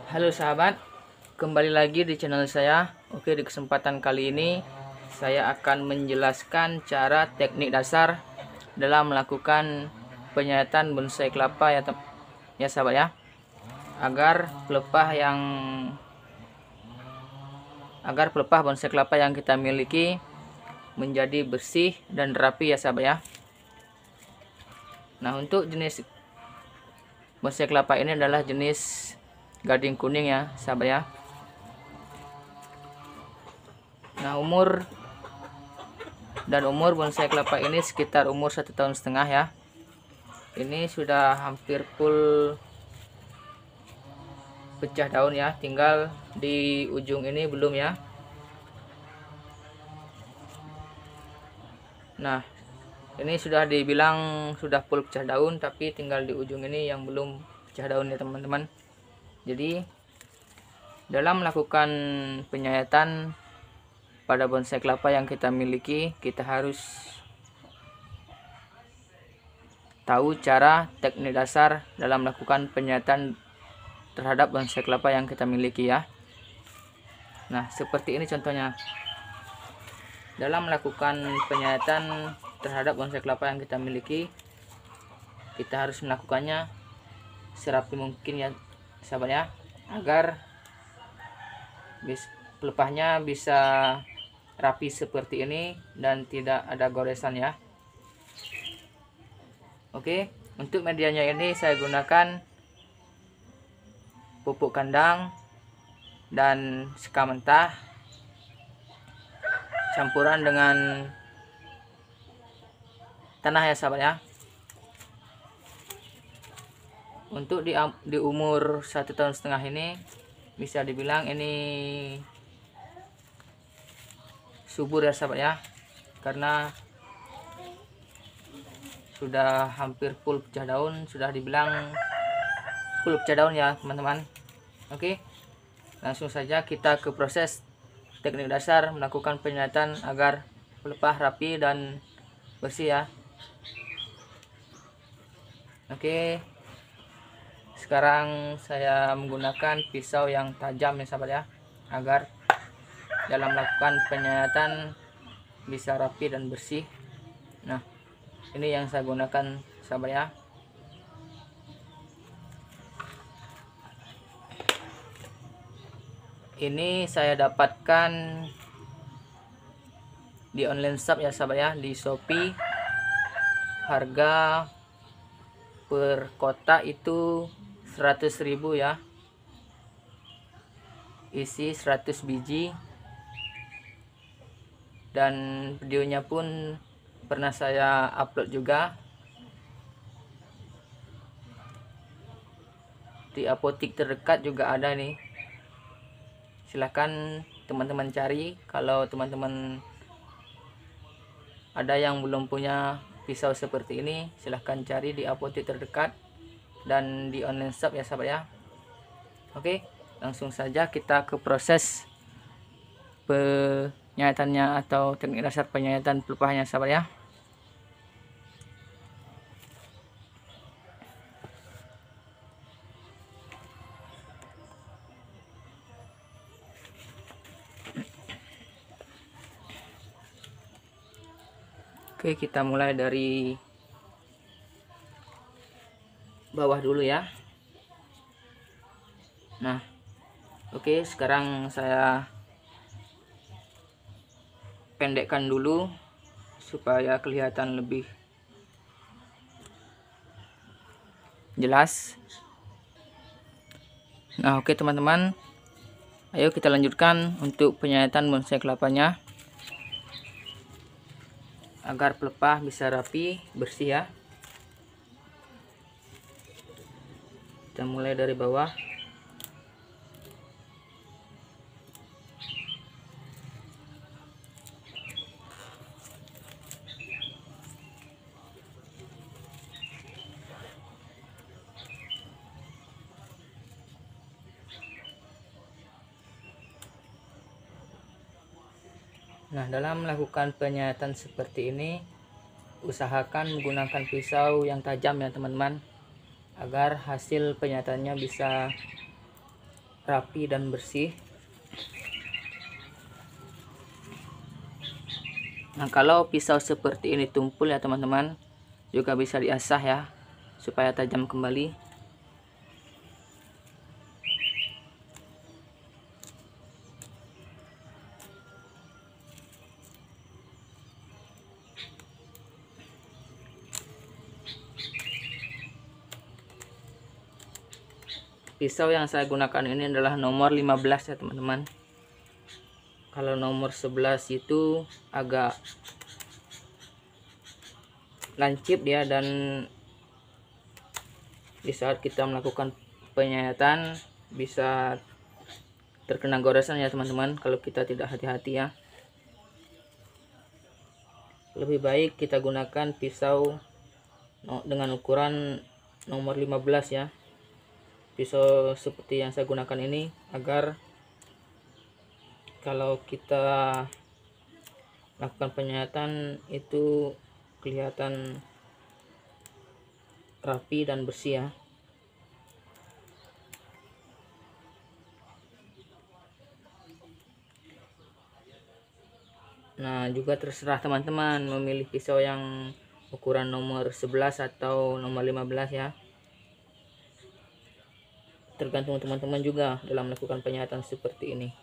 Halo sahabat, kembali lagi di channel saya. Oke, di kesempatan kali ini saya akan menjelaskan cara teknik dasar dalam melakukan penyayatan bonsai kelapa ya sahabat ya, agar pelepah bonsai kelapa yang kita miliki menjadi bersih dan rapi ya sahabat ya. Nah, untuk jenis bonsai kelapa ini adalah jenis gading kuning ya sahabat ya. Nah, umur bonsai kelapa ini sekitar umur 1,5 tahun ya. Ini sudah hampir full pecah daun ya, tinggal di ujung ini belum ya. Nah, ini sudah dibilang sudah full pecah daun, tapi tinggal di ujung ini yang belum pecah daun ya teman-teman. Jadi dalam melakukan penyayatan pada bonsai kelapa yang kita miliki, kita harus tahu cara teknik dasar dalam melakukan penyayatan terhadap bonsai kelapa yang kita miliki ya. Nah, seperti ini contohnya. Dalam melakukan penyayatan terhadap bonsai kelapa yang kita miliki, kita harus melakukannya serapi mungkin ya sahabat ya, agar pelepahnya bisa rapi seperti ini dan tidak ada goresan ya. Oke, untuk medianya ini saya gunakan pupuk kandang dan sekam mentah campuran dengan tanah ya sahabat ya. Untuk di umur 1,5 tahun ini bisa dibilang ini subur ya sahabat ya, karena sudah hampir full pecah daun, sudah dibilang full pecah daun ya teman-teman. Oke, langsung saja kita ke proses teknik dasar melakukan penyayatan agar pelepah rapi dan bersih ya. Oke, sekarang saya menggunakan pisau yang tajam ya sahabat ya, agar dalam melakukan penyayatan bisa rapi dan bersih. Nah, ini yang saya gunakan sahabat ya. Ini saya dapatkan di online shop ya sahabat ya, di Shopee. Harga per kotak itu 100.000 ya, isi 100 biji, dan videonya pun pernah saya upload juga di apotik terdekat juga ada nih. Silahkan teman-teman cari. Kalau teman-teman ada yang belum punya pisau seperti ini, silahkan cari di apotik terdekat dan di online shop ya sahabat ya. Oke, langsung saja kita ke proses penyayatannya atau teknik dasar penyayatan pelepahnya sahabat ya. Oke, kita mulai dari bawah dulu ya. Nah, oke, sekarang saya pendekkan dulu supaya kelihatan lebih jelas. Nah, oke teman-teman, ayo kita lanjutkan untuk penyayatan bonsai kelapanya agar pelepah bisa rapi bersih ya. Kita mulai dari bawah. Nah, dalam melakukan penyayatan seperti ini, usahakan menggunakan pisau yang tajam ya teman-teman, agar hasil penyayatannya bisa rapi dan bersih. Nah, kalau pisau seperti ini tumpul ya teman-teman, juga bisa diasah ya supaya tajam kembali. Pisau yang saya gunakan ini adalah nomor 15 ya teman-teman. Kalau nomor 11 itu agak lancip dia, dan di saat kita melakukan penyayatan bisa terkena goresan ya teman-teman kalau kita tidak hati-hati ya. Lebih baik kita gunakan pisau dengan ukuran nomor 15 ya. Pisau seperti yang saya gunakan ini agar kalau kita lakukan penyayatan itu kelihatan rapi dan bersih ya. Nah, juga terserah teman-teman memilih pisau yang ukuran nomor 11 atau nomor 15 ya. Tergantung teman-teman juga dalam melakukan penyayatan seperti ini.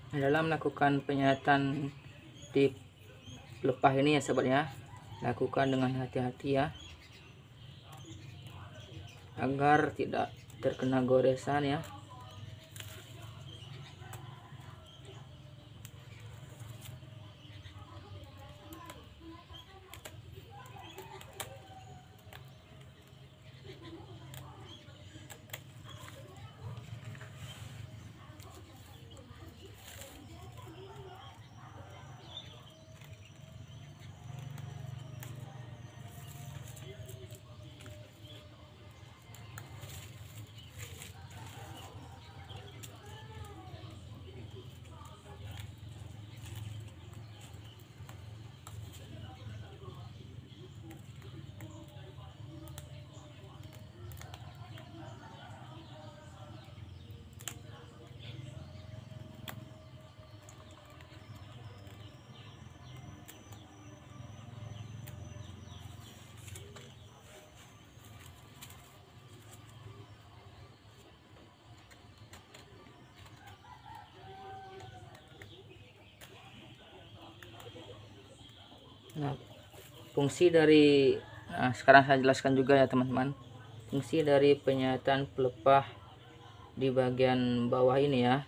Dalam melakukan penyayatan di pelepah ini ya sobat ya, lakukan dengan hati-hati ya agar tidak terkena goresan ya. Nah, sekarang saya jelaskan juga ya teman-teman, fungsi dari penyayatan pelepah di bagian bawah ini ya,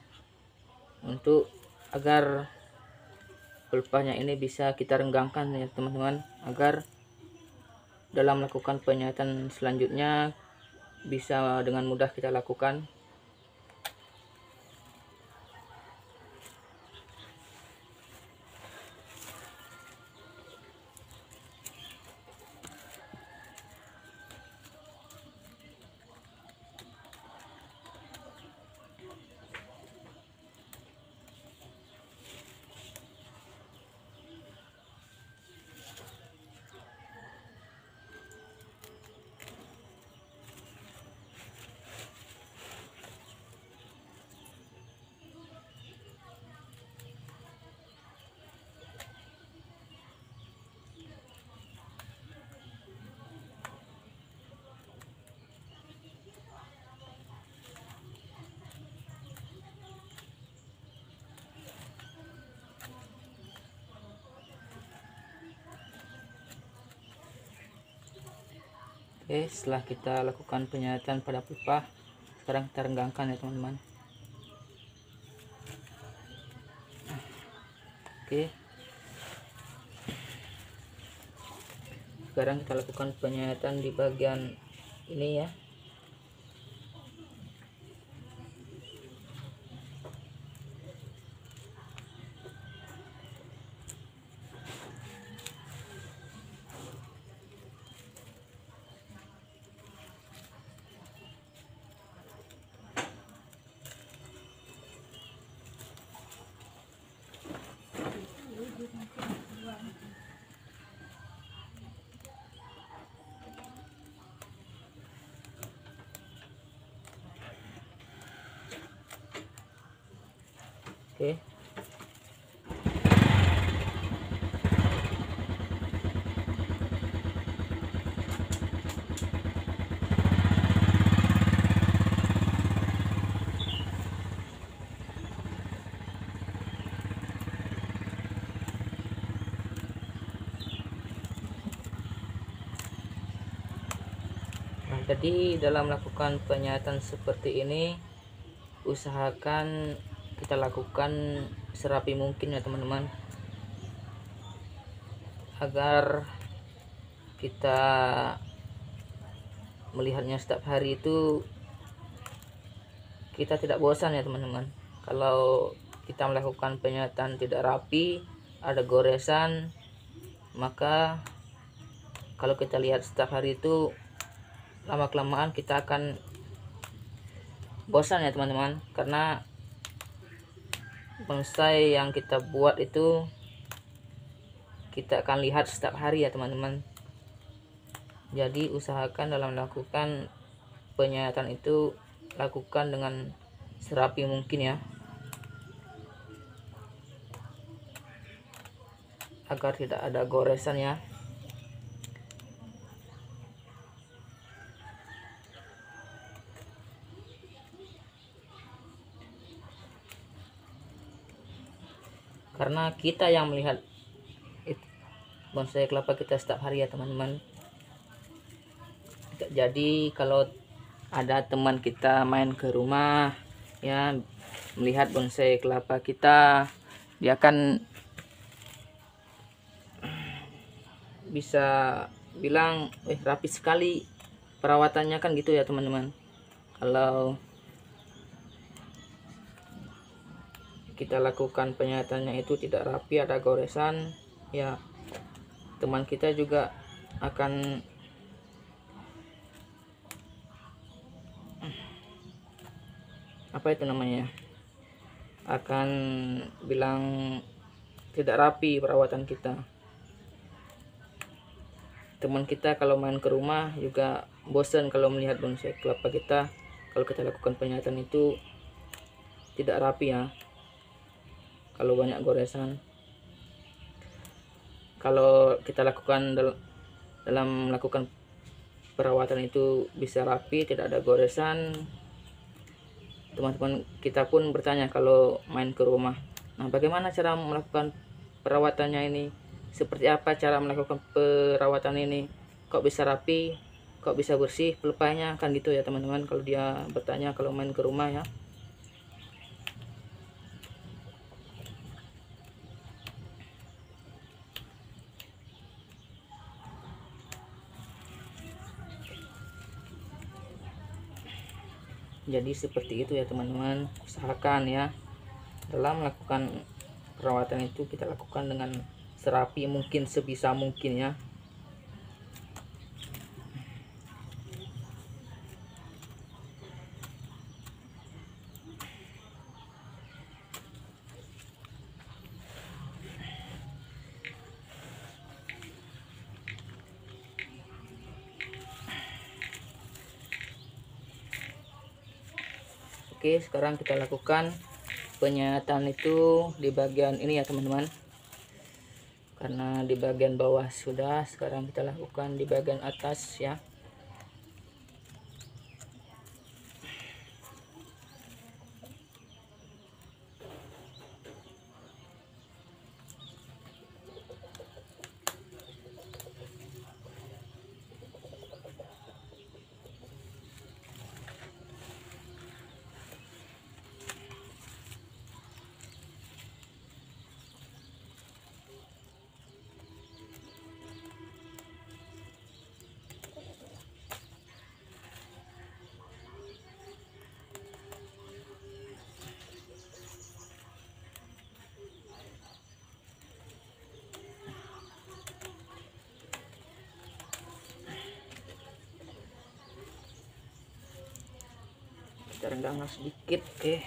untuk agar pelepahnya ini bisa kita renggangkan ya teman-teman, agar dalam melakukan penyayatan selanjutnya bisa dengan mudah kita lakukan. Oke, setelah kita lakukan penyayatan pada pelepah, sekarang kita renggangkan ya teman-teman. Oke, sekarang kita lakukan penyayatan di bagian ini ya. Oke. Nah, jadi dalam melakukan penyayatan seperti ini, usahakan kita lakukan serapi mungkin ya teman-teman, agar kita melihatnya setiap hari itu kita tidak bosan ya teman-teman. Kalau kita melakukan penyayatan tidak rapi, ada goresan, maka kalau kita lihat setiap hari itu lama kelamaan kita akan bosan ya teman-teman, karena bonsai yang kita buat itu kita akan lihat setiap hari ya teman-teman. Jadi usahakan dalam melakukan penyayatan itu lakukan dengan serapi mungkin ya, agar tidak ada goresan ya. Karena kita yang melihat bonsai kelapa kita setiap hari ya teman-teman. Jadi kalau ada teman kita main ke rumah ya, melihat bonsai kelapa kita, dia akan bisa bilang rapi sekali perawatannya, kan gitu ya teman-teman. Kalau kita lakukan penyayatannya itu tidak rapi, ada goresan ya, teman kita juga akan apa itu namanya, akan bilang tidak rapi perawatan kita. Teman kita kalau main ke rumah juga bosan kalau melihat bonsai kelapa kita, kalau kita lakukan penyayatan itu tidak rapi ya, kalau banyak goresan. Kalau kita lakukan dalam melakukan perawatan itu bisa rapi, tidak ada goresan, teman-teman kita pun bertanya kalau main ke rumah, nah bagaimana cara melakukan perawatannya ini, seperti apa cara melakukan perawatan ini, kok bisa rapi, kok bisa bersih pelepahnya, kan gitu ya teman-teman, kalau dia bertanya kalau main ke rumah ya. Jadi seperti itu ya teman-teman, usahakan ya dalam melakukan perawatan itu kita lakukan dengan serapi mungkin, sebisa mungkin ya. Oke, sekarang kita lakukan penyayatan itu di bagian ini ya teman-teman. Karena di bagian bawah sudah, sekarang kita lakukan di bagian atas ya. Kita rendangkan sedikit, oke.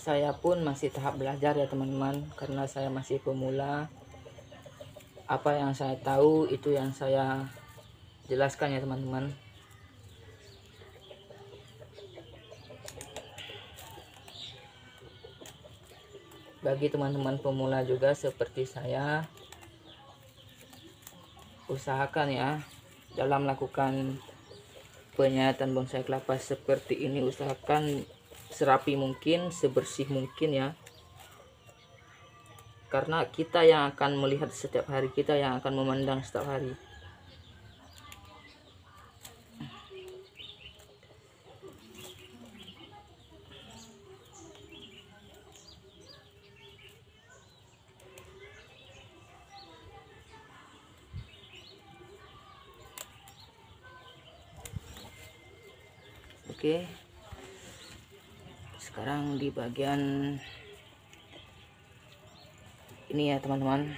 Saya pun masih tahap belajar ya teman-teman, karena saya masih pemula. Apa yang saya tahu itu yang saya jelaskan ya teman-teman. Bagi teman-teman pemula juga seperti saya, usahakan ya dalam melakukan penyayatan bonsai kelapa seperti ini, usahakan serapi mungkin, sebersih mungkin ya. Karena kita yang akan melihat setiap hari, kita yang akan memandang setiap hari. Oke, sekarang di bagian ini ya teman-teman.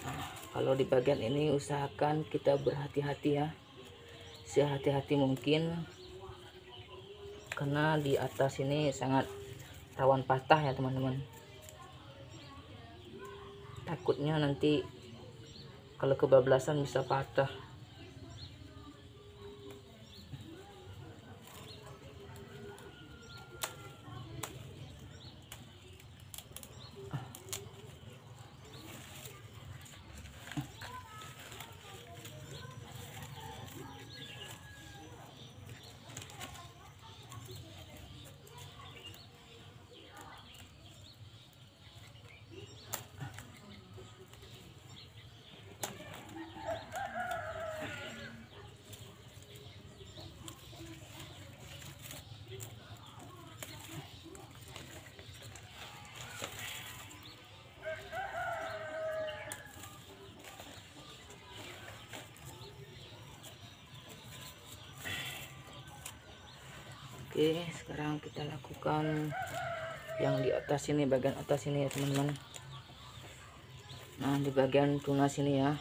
Nah, kalau di bagian ini usahakan kita berhati-hati ya, sehati-hati mungkin, karena di atas ini sangat rawan patah ya teman-teman. Takutnya nanti kalau kebablasan bisa patah. Oke, sekarang kita lakukan yang di atas ini, bagian atas ini ya teman-teman. Nah, di bagian tunas ini ya.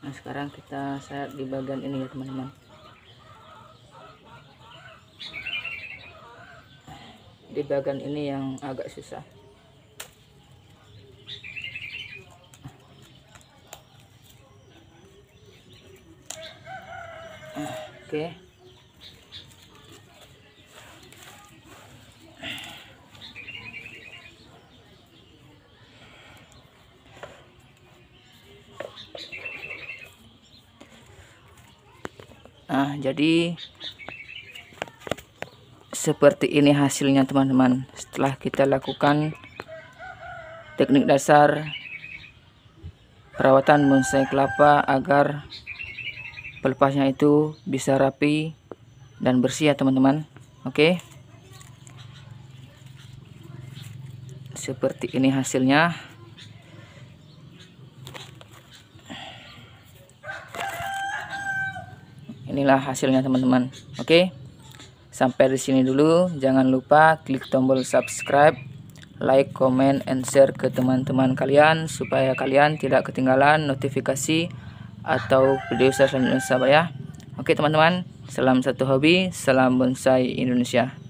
Nah, sekarang kita sayat di bagian ini ya teman-teman. Di bagian ini yang agak susah. Oke. Nah, jadi seperti ini hasilnya teman-teman. Setelah kita lakukan teknik dasar perawatan bonsai kelapa agar pelepasnya itu bisa rapi dan bersih ya teman-teman. Oke. Seperti ini hasilnya. Inilah hasilnya teman-teman. Oke. Sampai di sini dulu. Jangan lupa klik tombol subscribe, like, comment, and share ke teman-teman kalian supaya kalian tidak ketinggalan notifikasi atau video selanjutnya saya. Oke teman-teman, salam satu hobi, salam bonsai Indonesia.